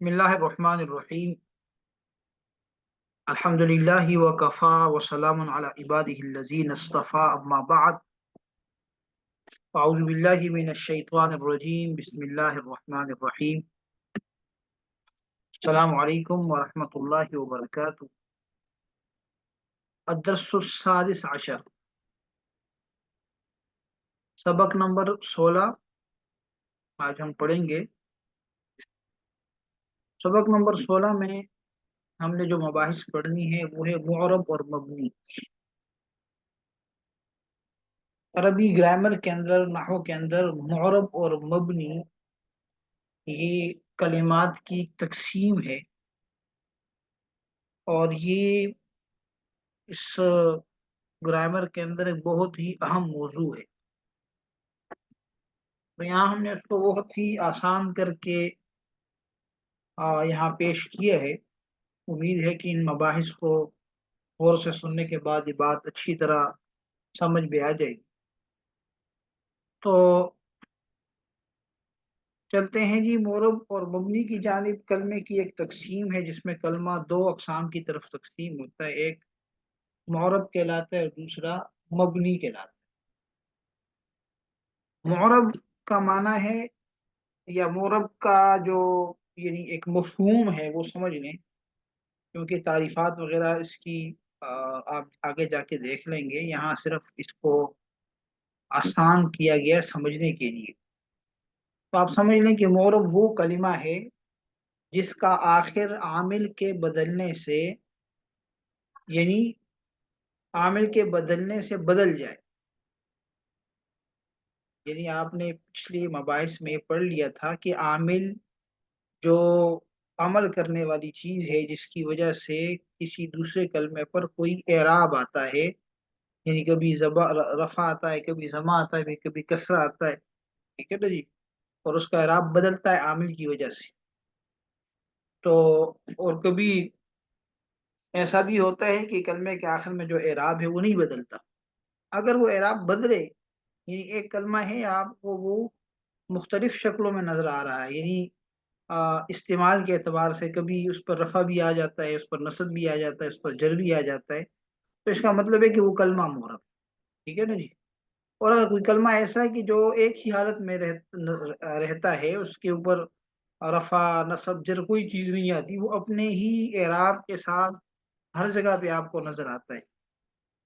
बिस्मिल्लाहिर्रहमानिर्रहीम। अल्हम्दुलिल्लाहि व कफ़ा व सलामुन अला इबादिहिल्लज़ीना इस्तफ़ा अम्मा बअद। अऊज़ु बिल्लाहि मिनश शैतानिर रजीम। बिस्मिल्लाहिर्रहमानिर्रहीम। अस्सलामु अलैकुम व रहमतुल्लाहि व बरकातुहू। अद-दर्सुस सादिस अशर, सबक नंबर 16 आज हम पढ़ेंगे। सबक नंबर 16 में हमने जो मबाहिस पढ़नी है वो है मुअरब और मबनी। अरबी ग्रामर के अंदर, नहव के अंदर मुअरब और मबनी ये कलिमात की तकसीम है, और ये इस ग्रामर के अंदर एक बहुत ही अहम मौजू है। तो यहाँ हमने उसको बहुत ही आसान करके यहाँ पेश किया है। उम्मीद है कि इन मबाहिस को गौर से सुनने के बाद ये बात अच्छी तरह समझ में आ जाएगी। तो चलते हैं जी। मोरब और मबनी की जानिब कलमे की एक तकसीम है, जिसमें कलमा दो अकसाम की तरफ तकसीम होता है। एक मोरब कहलाता है और दूसरा मबनी कहलाता है। मोरब का माना है, या मोरब का जो यानी एक मफहूम है वो समझ लें, क्योंकि तारीफात वगैरह इसकी आप आगे जाके देख लेंगे। यहाँ सिर्फ इसको आसान किया गया समझने के लिए। तो आप समझ लें कि मोरब वो कलिमा है जिसका आखिर आमिल के बदलने से, यानी आमिल के बदलने से बदल जाए। यानी आपने पिछली मबाइस में पढ़ लिया था कि आमिल जो अमल करने वाली चीज है, जिसकी वजह से किसी दूसरे कलमे पर कोई एराब आता है, यानी कभी रफा आता है, कभी जमा आता है, कभी कसरा आता है। ठीक है ना जी। और उसका एराब बदलता है आमिल की वजह से। तो और कभी ऐसा भी होता है कि कलमे के आखिर में जो एराब है वो नहीं बदलता। अगर वो एराब बदले, यानी एक कलमा है आपको वो मुख्तलिफ शक्लों में नजर आ रहा है, यानी इस्तेमाल के एतबार से कभी उस पर रफा भी आ जाता है, उस पर नसब भी आ जाता है, उस पर जर भी आ जाता है, तो इसका मतलब है कि वो कलमा मोहरम। ठीक है ना जी। और अगर कोई कलमा ऐसा है कि जो एक ही हालत में रहता है, उसके ऊपर रफा नसब जर कोई चीज नहीं आती, वो अपने ही एराब के साथ हर जगह पे आपको नजर आता है,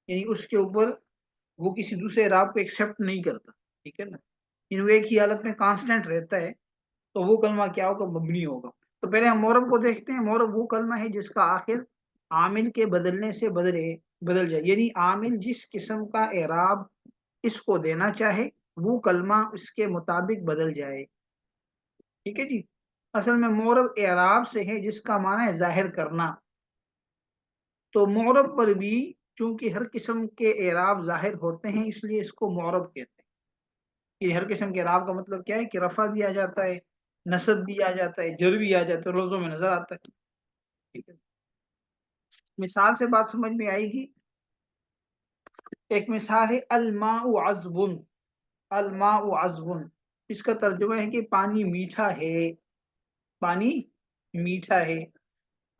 यानी उसके ऊपर वो किसी दूसरे एराब को एक्सेप्ट नहीं करता। ठीक है ना। यानी वो एक ही हालत में कांस्टेंट रहता है, तो वो कलमा क्या होगा? मबनी होगा। तो पहले हम मोरब को देखते हैं। मोरब वो कलमा है जिसका आखिर आमिल के बदलने से बदल जाए, यानी आमिल जिस किस्म का एराब इसको देना चाहे वो कलमा उसके मुताबिक बदल जाए। ठीक है जी। असल में मोरब एराब से है, जिसका माना है जाहिर करना। तो मोरब पर भी चूंकि हर किस्म के एराब जाहिर होते हैं, इसलिए इसको मोरब कहते हैं। कि हर किस्म के एराब का मतलब क्या है कि रफा भी आ जाता है, नसब भी आ जाता है, जर भी आ जाता है, लफ्जों में नजर आता है। ठीक है। मिसाल से बात समझ में आएगी। एक मिसाल है अलमाउ अज़बुन। अलमाउ अज़बुन, इसका तर्जुमा है कि पानी मीठा है। पानी मीठा है।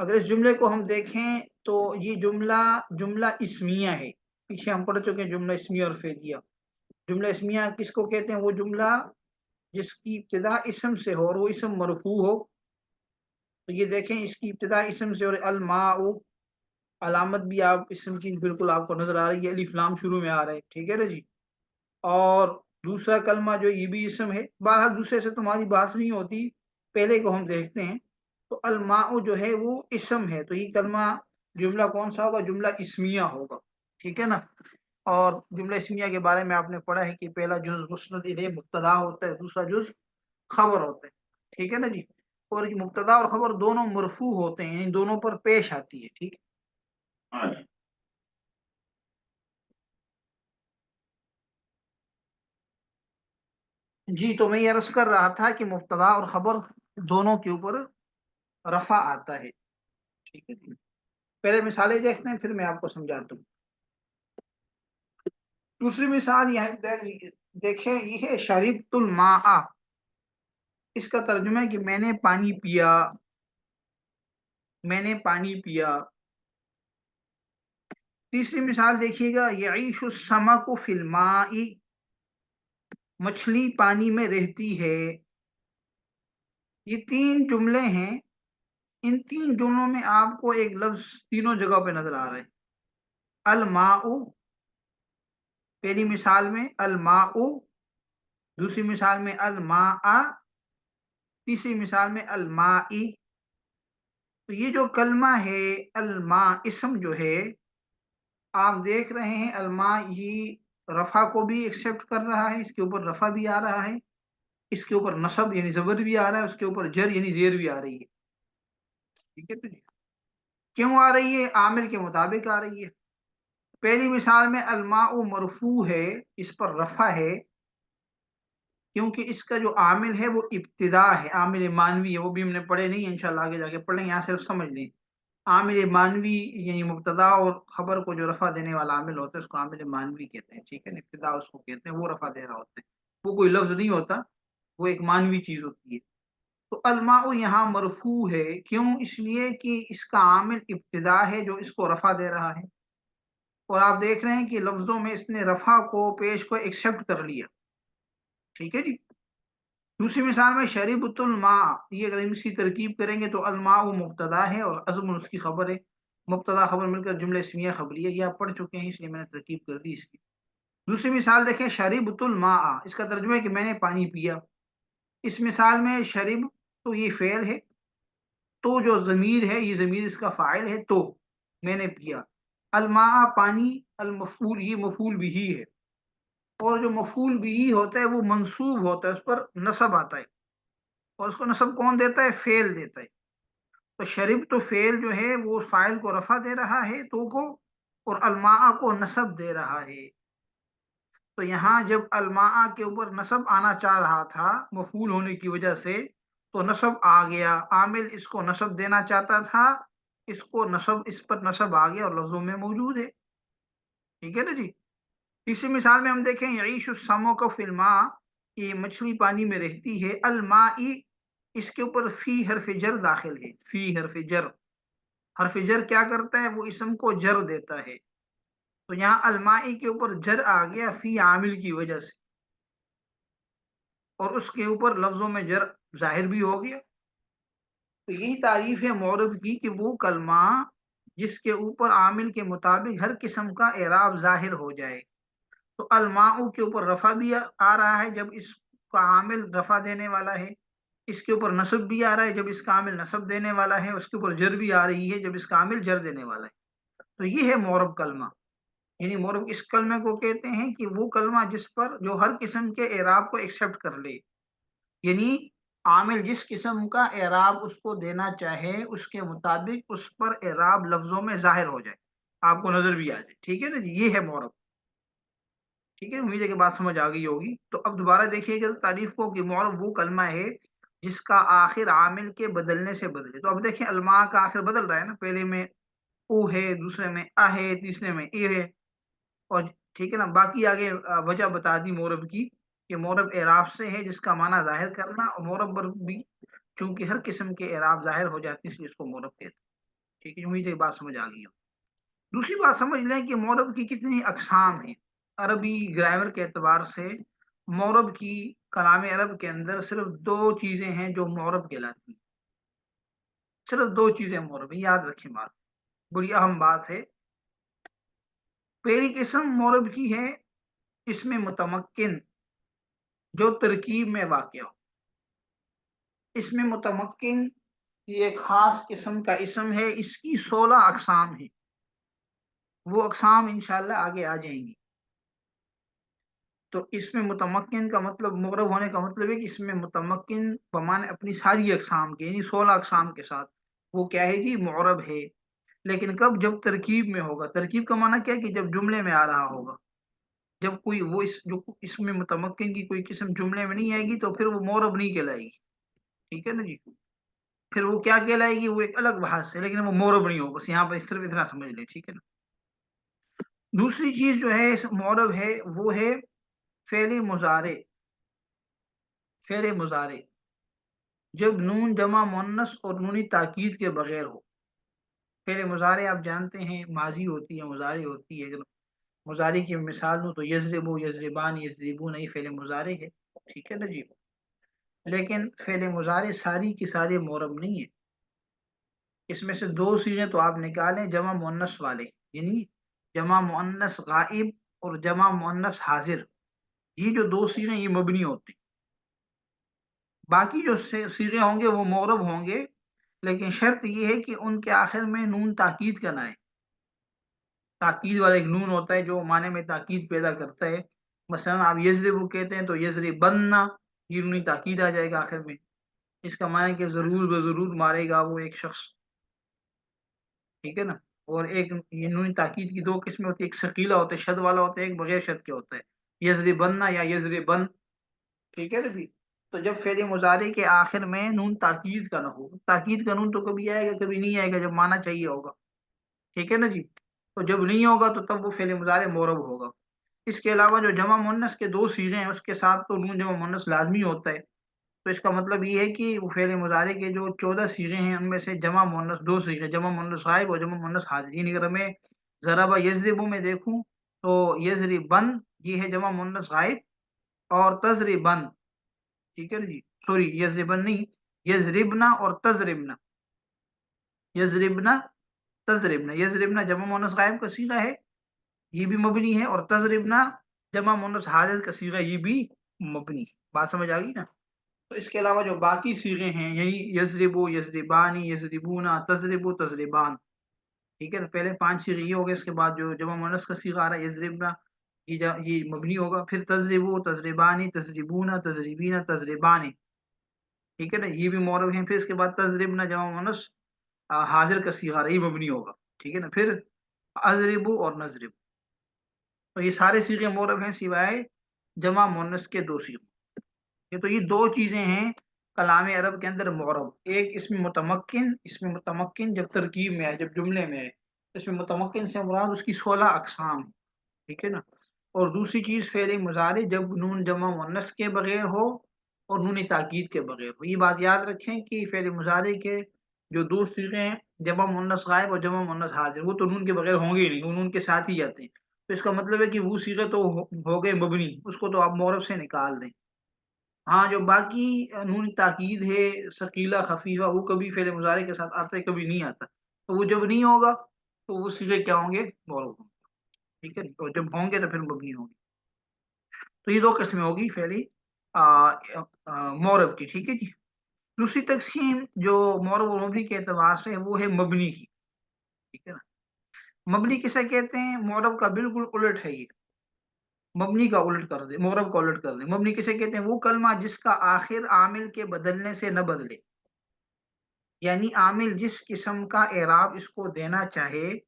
अगर इस जुमले को हम देखें तो ये जुमला जुमला इस्मिया है। पीछे हम पढ़ चुके हैं जुमला इस्मिया और फेलिया। जुमला इस्मिया किसको कहते हैं? वो जुमला जिसकी इब्तिदा इसम से हो और वो इसम मरफू हो। तो ये देखें, इसकी इब्तिदा इसम से, और अलमाउ अलामत भी आप इसम की बिल्कुल आपको नजर आ रही है, अलिफ लाम शुरू में आ रहा है। ठीक है ना जी। और दूसरा कलमा जो ये भी इसम है। बहरहाल दूसरे से तुम्हारी बात नहीं होती, पहले को हम देखते हैं। तो अलमाउ जो है वो इसम है, तो ये कलमा जुमला कौन सा होगा? जुमला इस्मिया होगा। ठीक है ना। और जुमला इस्मिया के बारे में आपने पढ़ा है कि पहला जुज मुस्नद इलैह मुब्तदा होता है, दूसरा जुज खबर होता है। ठीक है ना जी। और ये मुब्तदा और खबर दोनों मरफू होते हैं, इन दोनों पर पेश आती है। ठीक है जी। तो मैं ये अर्ज कर रहा था कि मुब्तदा और खबर दोनों के ऊपर रफा आता है। ठीक है जी। पहले मिसालें देखते हैं, फिर मैं आपको समझाता हूँ। दूसरी मिसाल यहाँ देखें, ये है शरीबतुल मा। इसका तर्जुमा है कि मैंने पानी पिया। मैंने पानी पिया। तीसरी मिसाल देखिएगा, यईशु समकु फिल माई, मछली पानी में रहती है। ये तीन जुमले हैं। इन तीन जुमलों में आपको एक लफ्ज तीनों जगह पे नजर आ रहा है। अल माउ, पहली मिसाल में अल माउ, दूसरी मिसाल में अल मा, तीसरी मिसाल में अल माई। तो ये जो कलमा है अल मा, इसम जो है, आप देख रहे हैं अलमा ये रफा को भी एक्सेप्ट कर रहा है, इसके ऊपर रफा भी आ रहा है, इसके ऊपर नसब यानी जबर भी आ रहा है, उसके ऊपर जर यानी जेर भी आ रही है। ठीक है, तो जी क्यों आ रही है? आमिल के मुताबिक आ रही है। पहली मिसाल में अलमाउ मरफू है, इस पर रफा है, क्योंकि इसका जो आमिल है वो इब्तिदा है, आमिल मानवी है। वो भी हमने पढ़े नहीं है, इंशाल्लाह आगे जाके पढ़ेंगे, यहाँ सिर्फ समझ लें। आमिल मानवी यानी मुब्तदा और खबर को जो रफा देने वाला आमिल होता है उसको आमिल मानवी कहते हैं। ठीक है, इब्तिदा उसको कहते हैं, वो रफा दे रहा होता है। वो कोई लफ्ज नहीं होता, वो एक मानवी चीज होती है। तो अलमाउ यहाँ मरफू है, क्यों? इसलिए कि इसका आमिल इब्तिदा है जो इसको रफा दे रहा है। और आप देख रहे हैं कि लफ्जों में इसने रफा को पेश को एक्सेप्ट कर लिया। ठीक है जी। दूसरी मिसाल में शरीबतुल मा, ये अगर इसकी तरकीब करेंगे तो अलमाउ मुब्तदा है और अज़्म उसकी खबर है। मुब्तदा खबर मिलकर जुमले इस्मिया खबरिया, ये आप पढ़ चुके हैं इसलिए मैंने तरकीब कर दी इसकी। दूसरी मिसाल देखें, शरीबतुल मा, इसका तर्जुमा है कि मैंने पानी पिया। इस मिसाल में शरीब तो ये फेल है, तो जो जमीर है ये जमीर इसका फाइल है, तो मैंने पिया। अलमा पानी, अलमफूल ये मफूल बिही है, और जो मफूल बिही होता है वो मंसूब होता है, उस पर नसब आता है। और उसको नसब कौन देता है? फेल देता है। तो शरीब तो फेल जो है वो फाइल को रफा दे रहा है, तो को, और अलमा को नसब दे रहा है। तो यहाँ जब अलमा के ऊपर नसब आना चाह रहा था मफूल होने की वजह से, तो नसब आ गया, आमिल इसको नसब देना चाहता था, इसको नसब, इस पर नसब आ गया और लफ्जों में मौजूद है। ठीक है ना जी। तीसरी मिसाल में हम देखें, यईशु समो फिल्मा, ये मछली पानी में रहती है। अलमाई, इसके ऊपर फी हरफ जर दाखिल है। फी हरफ जर, हरफ जर क्या करता है? वो इसम को जर देता है। तो यहाँ अलमाई के ऊपर जर आ गया फी आमिल की वजह से, और उसके ऊपर लफ्जों में जर जाहिर भी हो गया। तो यही तारीफ है मौरब की कि वो कलमा जिसके ऊपर आमिल के मुताबिक हर किस्म का एराब जाहिर हो जाए। तो अलमाऊ के ऊपर रफा भी आ रहा है जब इसका आमिल रफा देने वाला है, इसके ऊपर नसब भी आ रहा है जब इसका आमिल नसब देने वाला है, उसके ऊपर जर भी आ रही है जब इसका आमिल जर देने वाला है। तो ये है मौरब कलमा। यानी मोरब इस कलमे को कहते हैं कि वो कलमा जिस पर जो हर किस्म के एराब को एक्सेप्ट कर ले, यानी आमिल जिस किस्म का एराब उसको देना चाहे उसके मुताबिक उस पर एराब लफ्जों में जाहिर हो जाए, आपको नजर भी आ जाए। ठीक है ना जी, ये है मोरब। ठीक है, उम्मीद है कि बात समझ आ गई होगी। तो अब दोबारा देखिएगा तारीफ को कि मोरब वो कलमा है जिसका आखिर आमिल के बदलने से बदले। तो अब देखिए अलमा का आखिर बदल रहा है ना, पहले में ओ है, दूसरे में आ है, तीसरे में ए है। और ठीक है ना, बाकी आगे वजह बता दी मोरब की कि मोरब एराब से है जिसका माना जाहिर करना, और मोरब पर भी चूंकि हर किस्म के एराब जाहिर हो जाते हैं इसलिए इसको मोरब कहते हैं। ठीक है, उम्मीद है बात समझ आ गई हो। दूसरी बात समझ लें कि मोरब की कितनी अकसाम है। अरबी ग्रामर के एतबार से मोरब की कलाम अरब के अंदर सिर्फ दो चीजें हैं जो मोरब कहलाती हैं। सिर्फ दो चीजें मोरब, याद रखें बात, बड़ी अहम बात है। पहली किस्म मोरब की है इसमें मुतमक्किन, जो तरकीब में वाक़ हो। इसमें मुतमक्किन ये खास किस्म का इसम है, इसकी 16 अकसाम है। वो अकसाम इंशाल्लाह आगे आ जाएंगी। तो इसमें मुतमक्किन का मतलब, मुग़रब होने का मतलब है कि इसमें मुतमक्किन बमाने अपनी सारी अकसाम के, यानी 16 अकसाम के साथ वो क्या है जी? मुग़रब है। लेकिन कब? जब तरकीब में होगा। तरकीब का माना क्या है? कि जब जुमले में आ रहा होगा। जब कोई वो इस जो इसमें मुतमक्किन की कोई किस्म जुमले में नहीं आएगी तो फिर वो मुग़रब नहीं कहलाएगी। ठीक है ना जी। फिर वो क्या कहलाएगी? वो एक अलग भाषा है, लेकिन वो मोरब नहीं हो। बस यहाँ पर सिर्फ इतना समझ लें। ठीक है ना। दूसरी चीज जो है इस मोरब है वो है फेले मुजारे। फेले मुजारे जब नून जमा मुन्नस और नूनी ताकीद के बगैर हो। फेले मुजारे आप जानते हैं माजी होती है, मुजारे होती है। अगर मुजारे की मिसाल दूं तो यजरिबु, यजरिबान, यजरिबून, ये फेले मुजारे है। ठीक है ना जी। लेकिन फेले मुजारे सारी की सारी मोरब नहीं है। इसमें से दो सीगें तो आप निकालें जमा मुअन्नस वाले, यानी जमा मुअन्नस गाइब और जमा मुअन्नस हाजिर। ये जो दो सीगें ये मबनी होती। बाकी जो सीगें होंगे वो मोरब होंगे, लेकिन शर्त ये है कि उनके आखिर में नून ताकीद का ना है। ताकीद वाला एक नून होता है जो माने में ताकीद पैदा करता है। मसलन आप यजरिबु कहते हैं तो यजरिबन्ना, ये नूनी ताकीद आ जाएगा आखिर में। इसका माने कि जरूर ब जरूर मारेगा वो एक शख्स। ठीक है ना। और एक ये नूनी ताकीद की दो किस्में होती है, एक शकीला होता है, शद वाला होता है, एक बगैर शद के होता है, यजरिबन्ना या यजरिबन। ठीक है ना भी। तो जब फेल मुजारे के आखिर में नून ताकीद का ना हो, ताकीद का नून तो कभी आएगा कभी नहीं आएगा जब माना चाहिए होगा। ठीक है ना जी। तो जब नहीं होगा तो तब वो फेल मुजारे मोरब होगा। इसके अलावा जो जमा मुन्नस के दो सीगे हैं उसके साथ तो नून जमा मुन्नस लाजमी होता है। तो इसका मतलब ये है कि वो फेल मुजारे के जो 14 सीगे हैं उनमें से जमा मुन्नस दो सीगे, जमा मुन्नस गायब और जमा मुन्नस हाजिर। यानी अगर मैं जराबा यजरिबु में देखूं तो यजरिबन ये है जमा मुन्नस गायब, और तजरिबन, ठीक है ना जी, सॉरी यजरिबन नहीं, यजरिबना और तजरिबना, यजरिबना तजरिबना। यजरिबना जमा मुन्नस गायब का सीगा है, ये भी मबनी है, और तजरिबना जमा मुन्नस हाजिर का सीगा, ये भी मबनी है। बात समझ आ गई ना। तो इसके अलावा जो बाकी सीगे हैं यानी यजरिबु, यजरिबानी, यजरिबूना, तजरिबु, तजरिबान। ठीक है ना। पहले पांच सीगे ये हो गए, इसके बाद जो जमा मुन्नस का सीगा आ रहा है यजरिबना, ये मबनी होगा। फिर तजरिबु, तजरिबानी, तजरिबूना, तजरिबीना, तजरिबानी। ठीक है ना, ये भी मौरब है। फिर इसके बाद तजरिबना जमा मुन्नस हाजिर का सीगा रही मबनी होगा। ठीक है ना। फिर अजरिबु और नजरिबु। तो ये सारे सीगे मोरब हैं सिवाय जमा मुन्नस के दो सीगे। ये तो ये दो चीजें हैं कलाम अरब के अंदर मोरब। एक इसमें मुतमक्किन, इसमें मुतमक्किन जब तरकीब में है, जब जुमले में है, इसमें मुतमक्किन से मुराद उसकी 16 अकसाम। ठीक है ना। और दूसरी चीज फेल मुजारे जब नून जमा मुन्नस के बगैर हो और नून ताकीद के बगैर हो। ये बात याद रखें कि फेल मुजारे के जो दो सीगे हैं, जमा मुन्नस गायब और जमा मुन्नस हाजिर, वो तो नून के बगैर होंगे ही नहीं, वो नून के साथ ही जाते हैं। तो इसका मतलब है कि वो सीगे तो हो गए मबनी, उसको तो आप मोरब से निकाल दें। हाँ, जो बाकी नून ताकीद है, शकीला, खफीफा, वो कभी फेल मुजारे के साथ आता है कभी नहीं आता। तो वो जब नहीं होगा तो वो सीगे क्या होंगे, मोरब होंगे। ठीक है। और जब होंगे तो फिर मबनी होंगे। तो ये दो किस्में होगी फेली मोरब की। ठीक है जी। दूसरी तकसीम जो मोरब और मबनी के एतबार से है वो है मबनी की। ठीक है ना। मबनी किसे कहते हैं, मोरब का बिल्कुल उलट है ये। मबनी का उलट कर दे, मोरब का उलट कर दे। मबनी किसे कहते हैं, वो कलमा जिसका आखिर आमिल के बदलने से न बदले, यानी आमिल जिस किस्म का एराब इसको देना चाहे,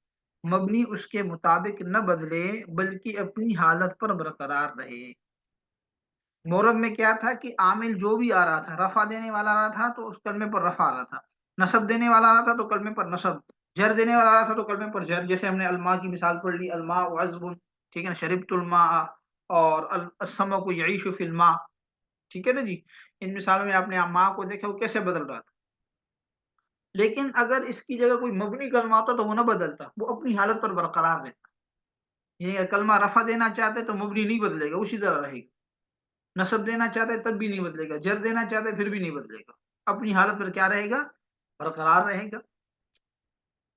मबनी उसके मुताबिक न बदले बल्कि अपनी हालत पर बरकरार रहे। मोरब में क्या था कि आमिल जो भी आ रहा था, रफा देने वाला आ रहा था तो उस कलमे पर रफा आ रहा था, नसब देने वाला आ रहा था तो कलमे पर नसब, जर देने वाला आ रहा था तो कलमे पर जर। जैसे हमने अलमा की मिसाल पढ़ ली, अलमा अज़बुन, ठीक है ना, शरिबतुल मा, और अस्समकु यईशु फिल मा। ठीक है ना जी। इन मिसालों में आपने माँ को देखा वो कैसे बदल रहा था। लेकिन अगर इसकी जगह कोई मबनी कलमा होता तो वो ना बदलता, वो अपनी हालत पर बरकरार रहता। यानी कलमा रफा देना चाहते तो मबनी नहीं बदलेगा, उसी तरह रहेगा। नसब देना चाहता है तब भी नहीं बदलेगा, जर देना चाहता है फिर भी नहीं बदलेगा, अपनी हालत पर क्या रहेगा, बरकरार रहेगा।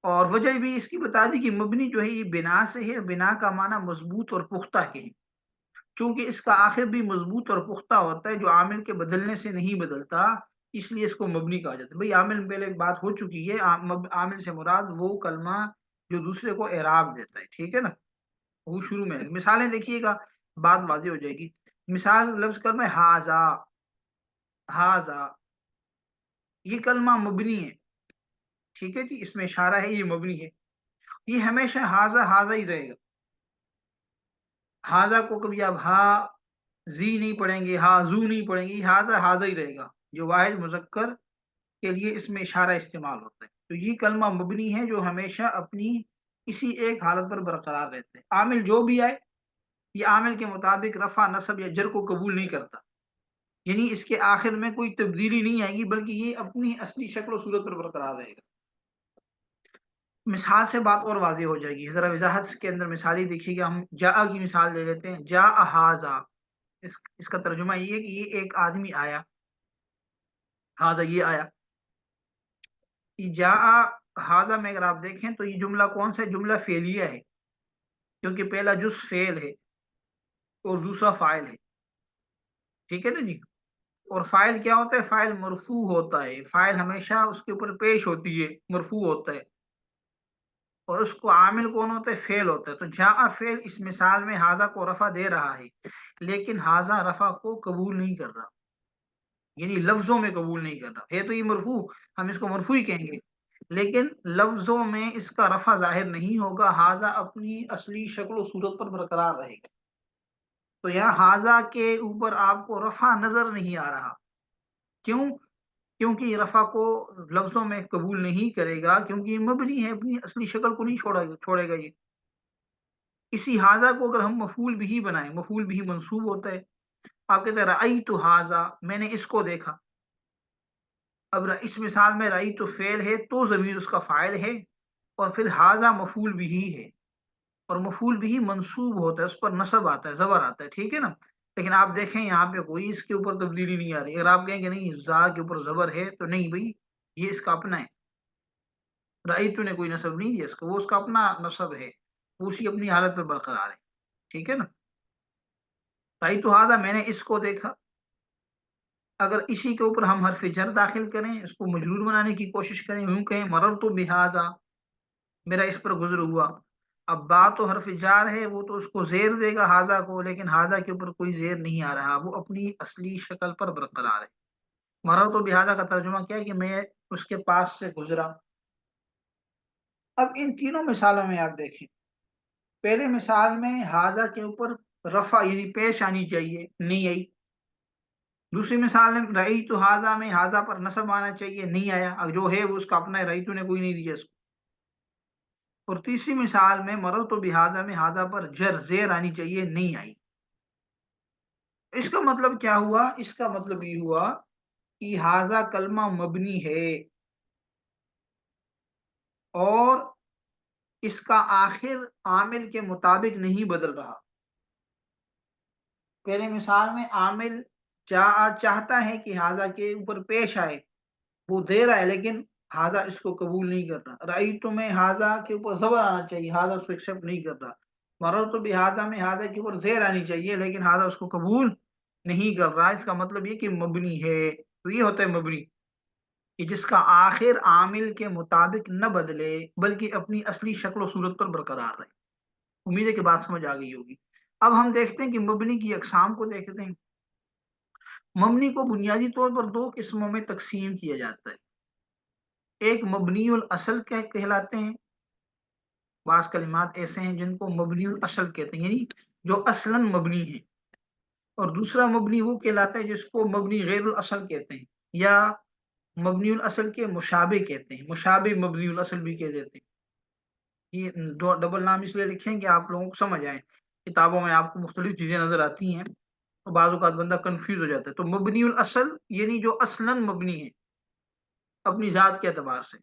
और वजह भी इसकी बता दी कि मबनी जो है ये बिना से है, बिना का माना मजबूत और पुख्ता के है। चूंकि इसका आखिर भी मजबूत और पुख्ता होता है जो आमिल के बदलने से नहीं बदलता, इसलिए इसको मबनी कहा जाता है। भाई आमिल में पहले बात हो चुकी है, आमिल से मुराद वो कलमा जो दूसरे को एराब देता है। ठीक है ना। वो शुरू में है। मिसालें देखिएगा, बात वाज़ेह हो जाएगी। मिसाल लफ्ज कलमा है हाजा, हाजा, ये कलमा मबनी है। ठीक है जी, इसमें इशारा है, ये मबनी है। ये हमेशा हाजा हाजा ही रहेगा। हाजा को कभी आप हा जी नहीं पढ़ेंगे, हा जू नहीं पढ़ेंगे, ये हाजा हाजा ही रहेगा। जो वाहिद मुजक्कर के लिए इसमें इशारा इस्तेमाल होता है। तो ये कलमा मबनी है जो हमेशा अपनी इसी एक हालत पर बरकरार रहते हैं। आमिल जो भी आए, ये आमिल के मुताबिक रफा, नसब या जर को कबूल नहीं करता। यानी इसके आखिर में कोई तब्दीली नहीं आएगी बल्कि ये अपनी असली शक्ल और सूरत पर बरकरार रहेगा। मिसाल से बात और वाज़ेह हो जाएगी। जरा वजाहत के अंदर मिसाल ही देखिएगा। हम जा की मिसाल ले लेते हैं। जा हाजा, इसका तर्जुमा ये है कि ये एक आदमी आया। हाजा ये आया। ये जा हाजा में अगर आप देखें तो ये जुमला कौन सा है? जुमला फेलिया है, क्योंकि पहला जुज फेल है और दूसरा फाइल है। ठीक है ना जी। और फाइल क्या होता है? फाइल मरफू होता है। फाइल हमेशा उसके ऊपर पेश होती है, मरफू होता है। और उसको आमिल कौन होता है? फेल होता है। तो जा फेल इस मिसाल में हाजा को रफा दे रहा है, लेकिन हाजा रफा को कबूल नहीं कर रहा, यानी लफ्जों में कबूल नहीं कर रहा है। तो ये मरफू, हम इसको मरफू ही कहेंगे, लेकिन लफ्जों में इसका रफा जाहिर नहीं होगा। हाजा अपनी असली शक्ल सूरत पर बरकरार रहेगा। तो यहाँ हाजा के ऊपर आपको रफा नजर नहीं आ रहा। क्यों? क्योंकि ये रफा को लफ्जों में कबूल नहीं करेगा, क्योंकि ये मबनी है, अपनी असली शक्ल को नहीं छोड़ेगा ये। इसी हाजा को अगर हम मफूल भी बनाए, मफूल भी मंसूब होता है। आप कहते हैं रई तो हाजा, मैंने इसको देखा। अब इस मिसाल में रई तो फेल है, तो जमीर उसका फाइल है, और फिर हाजा मफूल भी है। और मफूल भी मंसूब होता है, उस पर नसब आता है, जबर आता है। ठीक है ना। लेकिन आप देखें यहाँ पे कोई इसके ऊपर तब्दीली नहीं आ रही। अगर आप कहेंगे नहीं जा के ऊपर जबर है, तो नहीं भाई, ये इसका अपना है। रईतु ने कोई नसब नहीं दिया इसको, वो उसका अपना नसब है, वो उसी अपनी हालत पे बरकरार है। ठीक है ना। रईतु हाजा, मैंने इसको देखा। अगर इसी के ऊपर हम हरफ जर दाखिल करें, इसको मजरूर बनाने की कोशिश करें, यूं कहें मरर तो बिहाजा, मेरा इस पर गुजर हुआ। अब बा तो हरफ जार है, वो तो उसको जेर देगा हाजा को, लेकिन हाजा के ऊपर कोई जेर नहीं आ रहा, वो अपनी असली शक्ल पर बरकरार है। मरर तो बिहाजा का तर्जुमा क्या है? कि मैं उसके पास से गुजरा। अब इन तीनों मिसालों में आप देखें, पहले मिसाल में हाजा के ऊपर रफा यानी पेश आनी चाहिए, नहीं आई। दूसरी मिसाल में रई तो हाजा में हाजा पर नसब आना चाहिए, नहीं आया। अब जो है वो उसका अपना है, रई तो ने कोई नहीं दिया इसको। और तीसरी मिसाल में मरर तो बिहाजा में हाजा पर जर जेर आनी चाहिए, नहीं आई। इसका मतलब क्या हुआ? इसका मतलब ये हुआ कि हाजा कलमा मबनी है, और इसका आखिर आमिल के मुताबिक नहीं बदल रहा। पहले मिसाल में आमिल चाहता है कि हाजा के ऊपर पेश आए, वो दे रहा है, लेकिन हाजा इसको कबूल नहीं कर रहा। राई तो में हाजा के ऊपर जबर आना चाहिए, हाजा उसको एक्सेप्ट नहीं कर रहा। मरर तो भी हाजा में हाजा के ऊपर जेर आनी चाहिए, लेकिन हाजा उसको कबूल नहीं कर रहा। इसका मतलब ये कि मबनी है। तो ये होता है मबनी, कि जिसका आखिर आमिल के मुताबिक न बदले, बल्कि अपनी असली शक्ल सूरत पर बरकरार रहे। उम्मीद है कि बात समझ आ गई होगी। अब हम देखते हैं कि मबनी की अकसाम को देखते हैं। मबनी को बुनियादी तौर पर दो किस्मों में तकसीम किया जाता है। एक मबनीउल असल कहलाते हैं। बास कलिमात ऐसे हैं जिनको मबनीउल असल कहते हैं, यानी जो असलन मबनी है। और दूसरा मबनी वो कहलाता है जिसको मबनी गैरुल असल कहते हैं, या मबनीउल असल के मुशाबे कहते हैं, मुशाबे मबनीउल असल भी कह देते हैं। ये दो डबल नाम इसलिए लिखे हैं कि आप लोगों को समझ आए। किताबों में आपको मुख्तलिफ चीजें नजर आती हैं, तो बाज़ औक़ात बंदा कंफ्यूज हो जाता है। तो मबनीउल असल यानी जो असलन मबनी है अपनी जात के एतबार से,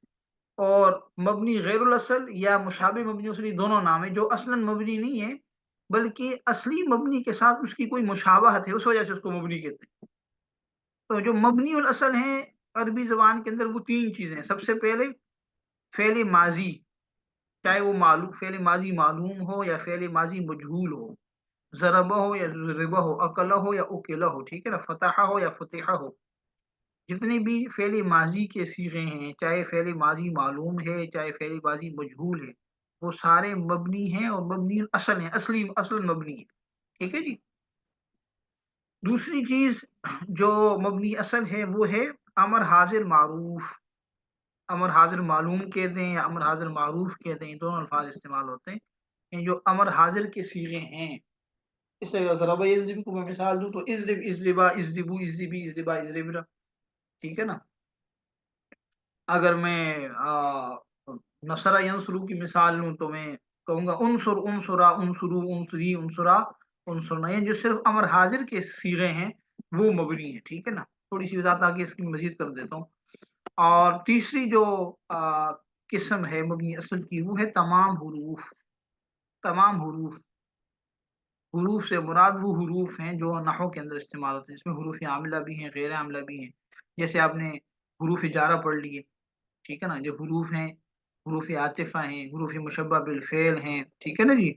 और मबनी गैरुल असल या मुशाबे मबनी असली, दोनों नाम है। जो असलन मबनी नहीं है, बल्कि असली मबनी के साथ उसकी कोई मुशाबहत है, उस वजह से उसको मबनी कहते हैं। तो जो मबनी उल असल है अरबी ज़बान के अंदर, वो तीन चीज़ें हैं। सबसे पहले फ़ेल माज़ी, चाहे वो मालूम फ़ेल माज़ी मालूम हो या फ़ेल माज़ी मजहूल हो, ज़रबा हो या ज़ुरिबा हो, अकला हो या उकिला हो, ठीक है ना, फ़तहा हो या फ़ुतिहा हो। जितने भी फ़ेल माज़ी के सीगे हैं, चाहे फ़ेल माज़ी मालूम है, चाहे फ़ेल माज़ी मजहूल है, वो सारे मबनी हैं और मबनी असल हैं, असली असल मबनी है। ठीक है जी। दूसरी चीज़ जो मबनी असल है, वो है अमर हाज़िर मारूफ। अमर हाज़िर मालूम कह दें या अमर हाज़िर मारूफ कह दें, दोनों अल्फाज इस्तेमाल होते हैं। ये जो अमर हाज़िर के सीगे हैं, इससे ज़रबा यज़रिबु को मैं मिसाल दूँ तो इज़रिब, इज़रिबा, इज़रिबू, इज़रिबी, इज़रिबा, इज़रिबना। ठीक है ना। अगर मैं नसरा यंसुरू की मिसाल लूँ, तो मैं कहूँगा उनसुर, उनसुरा, उनसुरू, उनसुरी, उनसुरा, उनसुरना। ये जो सिर्फ अमर हाजिर के सीगे हैं, वो मबनी है। ठीक है ना। थोड़ी सी वजाहत आगे इसकी मजीद कर देता हूँ। और तीसरी जो किस्म है मबनी असल की, वो है तमाम हुरूफ। तमाम हुरूफ, हुरूफ से मुराद वो हुरूफ हैं जो नहव के अंदर इस्तेमाल होते हैं। इसमें हुरूफ आमिला भी हैं, गैर आमिला भी हैं। जैसे आपने हुरूफ इजारा पढ़ लिए, ठीक है ना, जो हुरूफ हैं, हुरूफ आतिफा हैं, हुरूफ मुशब्बा बिल फेल हैं, ठीक है ना जी।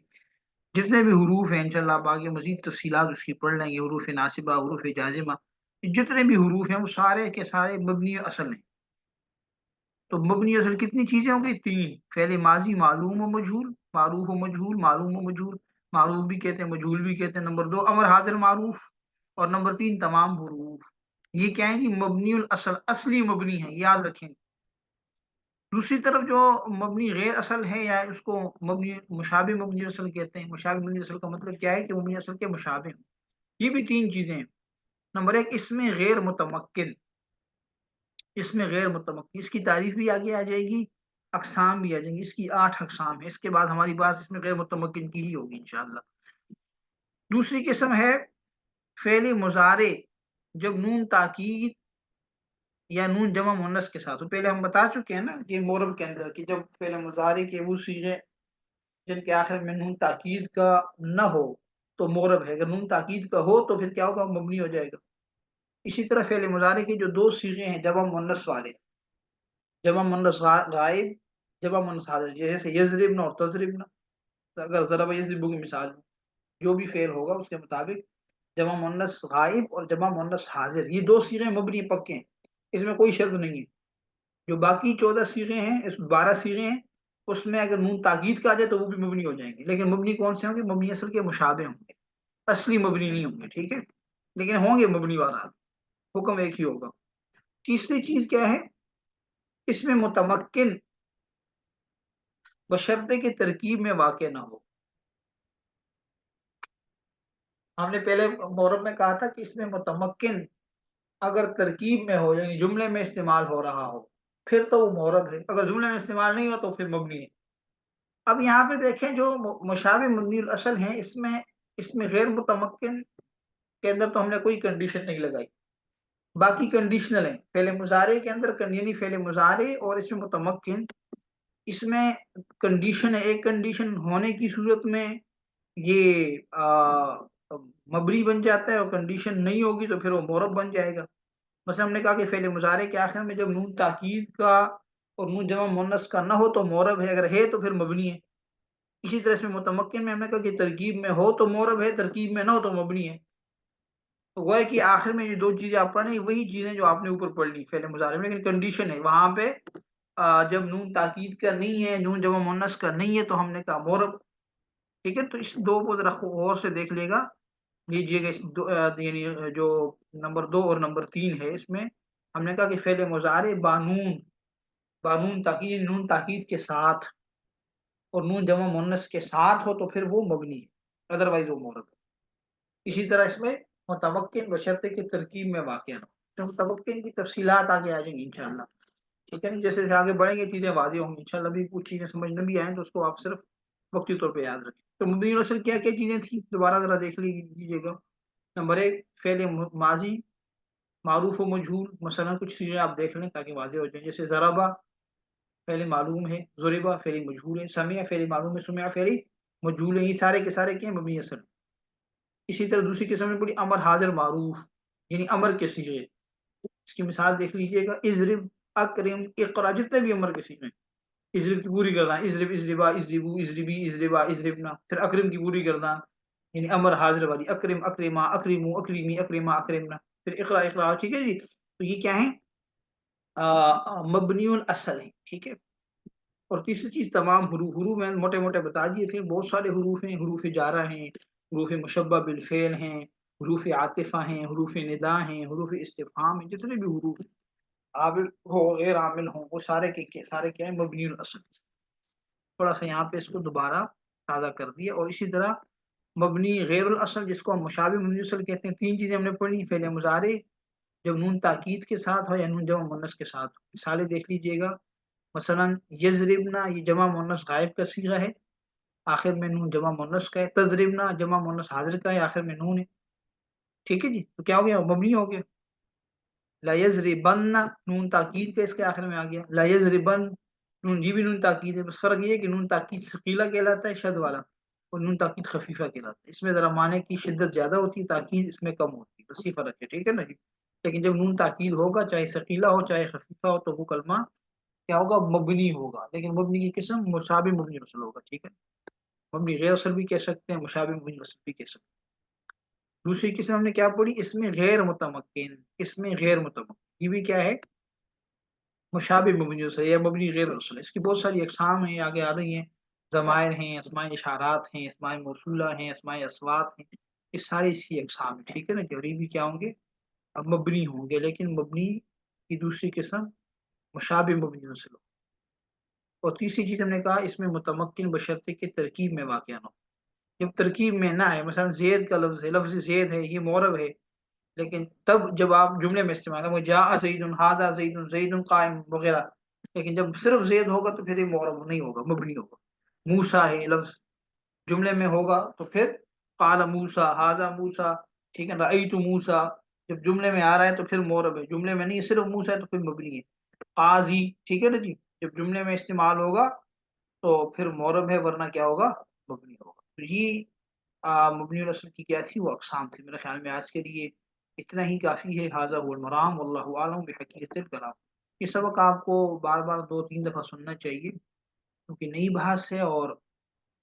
जितने भी हुरूफ हैं इंशाल्लाह आप आगे मजीद तफसीलात उसकी पढ़ लेंगे, हुरूफ नासिबा, हुरूफ जाजिमा, जितने भी हुरूफ हैं वो सारे के सारे मबनी असल हैं। तो मबनी असल कितनी चीजें हो गई? तीन। फेल माजी मालूम व मजहूल, मारूफ व मजहूल, मालूम व मजहूल, मारूफ भी कहते हैं मजहूल भी कहते हैं। नंबर दो अमर हाजिर मारूफ, और नंबर तीन तमाम हुरूफ। ये क्या है कि मबनी असल, असली मबनी है, याद रखें। दूसरी तरफ जो मबनी गैर असल है, या उसको मबनी मुशाबे मबनी असल कहते हैं। मुशाबे मबनी असल का मतलब क्या है कि मबनी असल के मुशाबे। ये भी तीन चीजें हैं। नंबर एक, इसमें गैर मुतमक्किन, इसमें गैर मुतमक्किन, इसकी तारीफ भी आगे आ जाएगी, अकसाम भी आ जाएंगी। इसकी 8 अकसाम है। इसके बाद हमारी बात इसमें गैर मुतमक्किन की ही होगी इंशाअल्लाह। दूसरी किस्म है फेल मुजारे, जब नून ताकीद या नून जमा मुन्नस के साथ हो। पहले हम बता चुके हैं ना कि मोरब के अंदर कि जब फेल मुजारे के वो सीगे जिनके आखिर में नून ताकीद का न हो तो मोरब है, अगर नून ताकीद का हो तो फिर क्या होगा? मबनी हो जाएगा। इसी तरह फेल मुजारे के जो दो सीगे हैं जमा मुन्नस वाले, जमा मुन्नस गायब, जमा मुन्नस हाजिर, जैसे यजरिबना और तजरिबना। अगर जरा यजरिबू की मिसाल, जो भी फेल होगा उसके मुताबिक जमा मुन्नस गायब और जमा मुन्नस हाजिर, ये दो सीगे मबनी पक्के हैं, इसमें कोई शर्त नहीं है। जो बाकी 14 सीगे हैं, इस 12 सीगे हैं, उसमें अगर नून ताकीद का आ जाए तो वो भी मबनी हो जाएंगे। लेकिन मबनी कौन से होंगे? मबनी असल के मुशाबे होंगे, असली मबनी नहीं होंगे, ठीक है, लेकिन होंगे मबनी वाला, हुक्म एक ही होगा। तीसरी चीज क्या है? इसमें मुतमक्किन बशर्ते की तरकीब में वाक़ ना हो। हमने पहले मोरब में कहा था कि इसमें मुतमक्किन अगर तरकीब में हो, यानी जुमले में इस्तेमाल हो रहा हो, फिर तो वो मोरब है। अगर जुमले में इस्तेमाल नहीं हो तो फिर मबनी है। अब यहाँ पे देखें, जो मुशाबे मबनी असल हैं, इसमें इसमें गैर मुतमक्किन के अंदर तो हमने कोई कंडीशन नहीं लगाई, बाकी कंडीशनल है। फेले मुजारे के अंदर यानी फेले मुजारे और इसमें मुतमक्किन, इसमें कंडीशन है। एक कंडीशन होने की सूरत में ये मबनी बन जाता है, और कंडीशन नहीं होगी तो फिर वो मोरब बन जाएगा। मतलब हमने कहा कि फेले मुजारे के आखिर में जब नून ताकीद का और नून जमा मुन्नस का ना हो तो मोरब है, अगर है तो फिर मबनी है। इसी तरह इसमें मुतमक्किन में हमने कहा कि तरकीब में हो तो मोरब है, तरकीब में ना हो तो मबनी है। तो वह है कि आखिर में ये दो चीजें आप पढ़, वही चीजें जो आपने ऊपर पढ़ ली फेले मुजारे में, लेकिन कंडीशन है वहां पे जब नून ताकीद का नहीं है, नून जमा मुन्नस का नहीं है, तो हमने कहा मोरब। ठीक है, तो इस दो को जरा गौर से देख लेगा, लीजिएगा। इस यानी जो नंबर 2 और नंबर 3 है, इसमें हमने कहा कि फेले मुजारे बानून, बानून ताकीद, नून ताकीद के साथ और नून जमा मुन्नस के साथ हो तो फिर वो मबनी है, अदरवाइज वो मोरब है। इसी तरह इसमें मुतमक्किन बशर्ते की तरकीब में वाक़ हो। तो मुतमक्किन की तफसीलात आगे आ जाएंगी इंशाल्लाह, ठीक है। नहीं, जैसे जैसे आगे बढ़ेंगे चीजें वाज़ेह होंगी इंशाल्लाह। भी कुछ चीजें समझ में भी आए तो उसको आप सिर्फ वक्ती तौर पे याद रखें। तो मुबनी असल क्या क्या चीजें थी, दोबारा जरा देख लीजिएगा। नंबर एक, फेल माजी मारूफ व मजहूल, मसलन कुछ चीजें आप देख लें ताकि वाज़ेह हो जाए। जैसे ज़रबा फेल मालूम है, ज़ुरिबा फेल मजहूल है, समिया फेल मालूम है, सुमिया फेल मजहूल है। ये सारे के सारे क्या मबनी असल। इसी तरह दूसरी किस्म में पड़ी अमर हाजिर मारूफ, यानी अमर के सीगे। इसकी मिसाल देख लीजिएगा, इजरिब, अकरिम, इकरा, जितने भी अमर के सीगे। इजरिब की पूरी गर्दान, इजरिब, इजरिबा, इजरिबू, इजरिबी, इजरिबा, इजरिबना। फिर अकरिम की पूरी गर्दान, यानी अमर हाजिर वाली, अकरिम, अकरिमा, अकरिमू, अकरीमी, अकरिमा, अकरिमना। फिर इकरा, इकरा, ठीक है जी। तो ये क्या है? मबनियुल असल है, ठीक है। और तीसरी चीज तमाम हरूफ, हरूफ मैंने मोटे मोटे बता दिए थे, बहुत सारे हरूफ हैं। हरूफ जारा हैं, हरूफ मुशब्बा बिल फेल हैं, हरूफ आतिफा हैं, हरूफ निदा हैं, हरूफ इस्तिफहाम हैं। जितने भी हरूफ आमिल हो गैर आमिल हो, वो सारे के सारे क्या है? मबनियुल असल। थोड़ा सा यहाँ पे इसको दोबारा ताज़ा कर दिया। और इसी तरह मबनी गैरुल असल, जिसको हम मुशाबे मबनी असल कहते हैं, तीन चीजें हमने पढ़ी। फेल मुजारे जब नून ताकीद के साथ हो या नून जमा मुन्नस के साथ हो। मिसालें देख लीजिएगा, मसलन यजरिबना, ये जमा मुन्नस गायब का सीगा है, आखिर में नून जमा मुन्नस का है। तजरिबना जमा मुन्नस हाजिर का है, आखिर में नून है, ठीक है जी। तो क्या हो गया? मबनी हो गया। ला यजरिबन्ना, नून ताकीद का इसके आखिर में आ गया, ला यजरिबन, नून ये भी नून ताकीद है, बस फ़र्क ये है कि नून ताकीद सकीला कहलाता है शद वाला और नून ताकीद खफ़ीफ़ा कहलाता है। इसमें ज़रा माने की शिद्दत ज़्यादा होती है, ताकीद इसमें कम होती है, बस ये फ़र्क है, ठीक है ना जी? लेकिन जब नून ताकीद होगा, चाहे सकीला हो, चाहे खफ़ीफ़ा हो, तो वो कलमा क्या होगा? मबनी होगा, लेकिन मबनी की किस्म मुशाबिह मबनी वसल होगा, ठीक है? मबनी गैर वसल भी कह सकते हैं, मुशाबिह मबनी वसल भी कह सकते हैं। दूसरी किस्म हमने क्या पढ़ी? इसमें गैर मुतमक्किन, इसमें गैर मुतमक्किन, ये भी क्या है? मुशाबिह मबनी वसल या मबनी गैर वसल। इसकी बहुत सारी अक़साम हैं, आगे आ रही हैं। ज़मायर हैं, अस्माए इशारात हैं, अस्माए मौसूला हैं, अस्माए अस्वात हैं, ये सारी इसकी अक़साम हैं, ठीक है ना? जो ये भी क्या होंगे? अब मबनी होंगे, लेकिन मबनी की दूसरी किस्म मुशाबिह मबनी वसल हो। और तीसरी चीज़ हमने कहा इसमें मुतमक्किन बशर्ते कि तरकीब में वाक़या ना हो। जब तरकीब में ना आए, मसलन ज़ैद का लफ्ज़ है, लफ्ज़ ज़ैद है, ये मुअर्रब है, लेकिन तब जब आप जुमले में इस्तेमाल करें, जाअ ज़ैदुन, हाज़ा ज़ैदुन, ज़ैदुन काइम वग़ैरह, लेकिन जब सिर्फ़ ज़ैद होगा तो फिर ये मुअर्रब नहीं होगा, मबनी होगा। मूसा है लफ्ज़, जुमले में होगा तो फिर क़ाल मूसा, हाज़ा मूसा, ठीक है, रअयतु मूसा, जब जुमले में आ रहा है तो फिर मुअर्रब है, जुमले में नहीं है, सिर्फ़ मूसा है तो फिर मबनी है। क़ाज़ी, ठीक है ना जी? जब जुमले में इस्तेमाल होगा तो फिर मुअर्रब है, वरना क्या होगा? मबनी होगा। तो ये मबनी और असल की क्या थी? वो अक़साम थी। मेरे ख़्याल में आज के लिए इतना ही काफ़ी है। हाज़ा हुवल मराम वल्लाहु आलम बिहक़ीक़तिल कलाम। ये सबक आपको बार-बार 2-3 दफ़ा सुनना चाहिए, क्योंकि नई बहस है और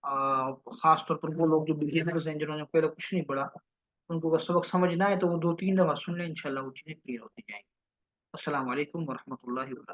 ख़ास तौर पर वो लोग जो बिगिनर्स हैं, जिन्होंने पहले कुछ नहीं पढ़ा, उनको अगर सबक समझना है तो वो 2-3 दफ़ा सुन लें, इंशाअल्लाह वो चीज़ें क्लियर होती जाएँगी। अस्सलामु अलैकुम व रहमतुल्लाहि व बरकातहू।